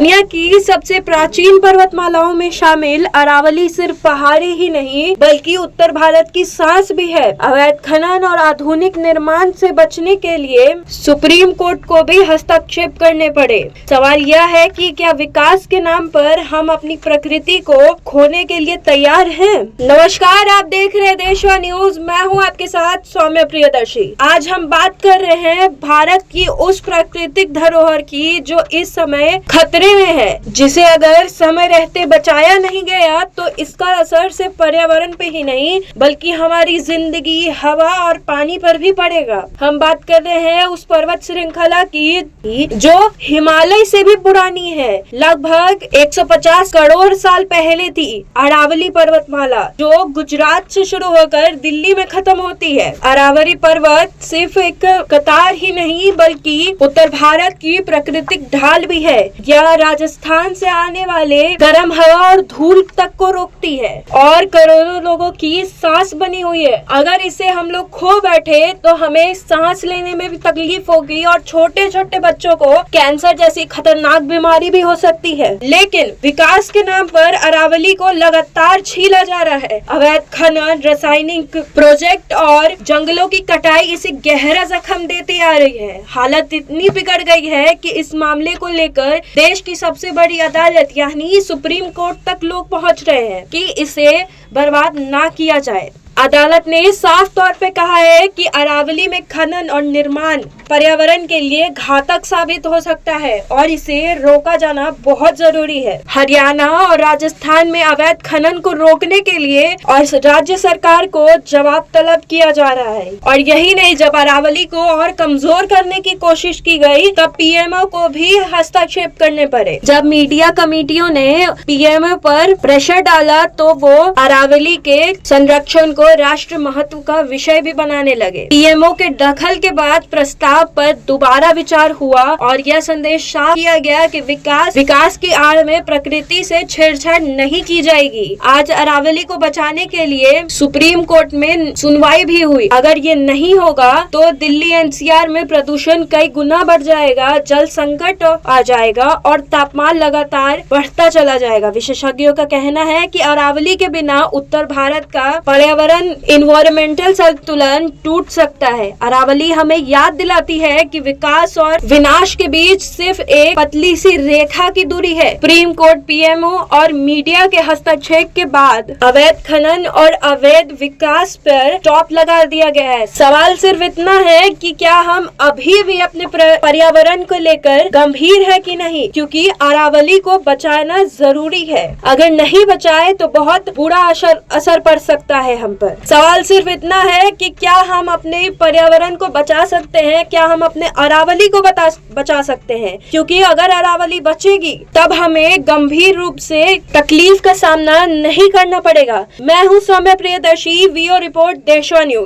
दुनिया की सबसे प्राचीन पर्वतमालाओं में शामिल अरावली सिर्फ पहाड़ी ही नहीं बल्कि उत्तर भारत की सांस भी है। अवैध खनन और आधुनिक निर्माण से बचने के लिए सुप्रीम कोर्ट को भी हस्तक्षेप करने पड़े। सवाल यह है कि क्या विकास के नाम पर हम अपनी प्रकृति को खोने के लिए तैयार हैं? नमस्कार, आप देख रहे हैं देशवा न्यूज। मैं हूं आपके साथ सौम्य प्रियदर्शी। आज हम बात कर रहे हैं भारत की उस प्राकृतिक धरोहर की जो इस समय खतरे में है, जिसे अगर समय रहते बचाया नहीं गया तो इसका असर सिर्फ पर्यावरण पे ही नहीं बल्कि हमारी जिंदगी, हवा और पानी पर भी पड़ेगा। हम बात कर रहे हैं उस पर्वत श्रृंखला की जो हिमालय से भी पुरानी है। लगभग 150 करोड़ साल पहले थी अरावली पर्वतमाला, जो गुजरात से शुरू होकर दिल्ली में खत्म होती है। अरावली पर्वत सिर्फ एक कतार ही नहीं बल्कि उत्तर भारत की प्राकृतिक ढाल भी है। यह राजस्थान से आने वाले गर्म हवा और धूल तक को रोकती है और करोड़ों लोगों की सांस बनी हुई है। अगर इसे हम लोग खो बैठे तो हमें सांस लेने में भी तकलीफ होगी और छोटे छोटे बच्चों को कैंसर जैसी खतरनाक बीमारी भी हो सकती है। लेकिन विकास के नाम पर अरावली को लगातार छीला जा रहा है। अवैध खनन, रासायनिक प्रोजेक्ट और जंगलों की कटाई इसे गहरा जख्म देती आ रही है। हालत इतनी बिगड़ गई है कि इस मामले को लेकर देश की सबसे बड़ी अदालत यानी सुप्रीम कोर्ट तक लोग पहुंच रहे हैं कि इसे बर्बाद ना किया जाए। अदालत ने साफ तौर पे कहा है कि अरावली में खनन और निर्माण पर्यावरण के लिए घातक साबित हो सकता है और इसे रोका जाना बहुत जरूरी है। हरियाणा और राजस्थान में अवैध खनन को रोकने के लिए और राज्य सरकार को जवाब तलब किया जा रहा है। और यही नहीं, जब अरावली को और कमजोर करने की कोशिश की गई तब पीएमओ को भी हस्तक्षेप करने पड़े। जब मीडिया कमेटियों ने पीएमओ पर प्रेशर डाला तो वो अरावली के संरक्षण को राष्ट्र महत्व का विषय भी बनाने लगे। पीएमओ के दखल के बाद प्रस्ताव पर दोबारा विचार हुआ और यह संदेश साफ किया गया कि विकास की आड़ में प्रकृति से छेड़छाड़ नहीं की जाएगी। आज अरावली को बचाने के लिए सुप्रीम कोर्ट में सुनवाई भी हुई। अगर ये नहीं होगा तो दिल्ली एनसीआर में प्रदूषण कई गुना बढ़ जाएगा, जल संकट आ जाएगा और तापमान लगातार बढ़ता चला जाएगा। विशेषज्ञों का कहना है कि अरावली के बिना उत्तर भारत का पर्यावरण इन्वायरमेंटल संतुलन टूट सकता है। अरावली हमें याद दिलाती है कि विकास और विनाश के बीच सिर्फ एक पतली सी रेखा की दूरी है। सुप्रीम कोर्ट, पीएमओ और मीडिया के हस्तक्षेप के बाद अवैध खनन और अवैध विकास पर स्टॉप लगा दिया गया है। सवाल सिर्फ इतना है कि क्या हम अभी भी अपने पर्यावरण को लेकर गंभीर है कि नहीं, क्योंकि अरावली को बचाना जरूरी है। अगर नहीं बचाए तो बहुत बुरा असर पड़ सकता है हम पर। सवाल सिर्फ इतना है कि क्या हम अपने पर्यावरण को बचा सकते हैं, क्या हम अपने अरावली को बचा सकते हैं, क्योंकि अगर अरावली बचेगी तब हमें गंभीर रूप से तकलीफ का सामना नहीं करना पड़ेगा। मैं हूं सौम्य प्रियदर्शी, वीओ रिपोर्ट, देशवा न्यूज।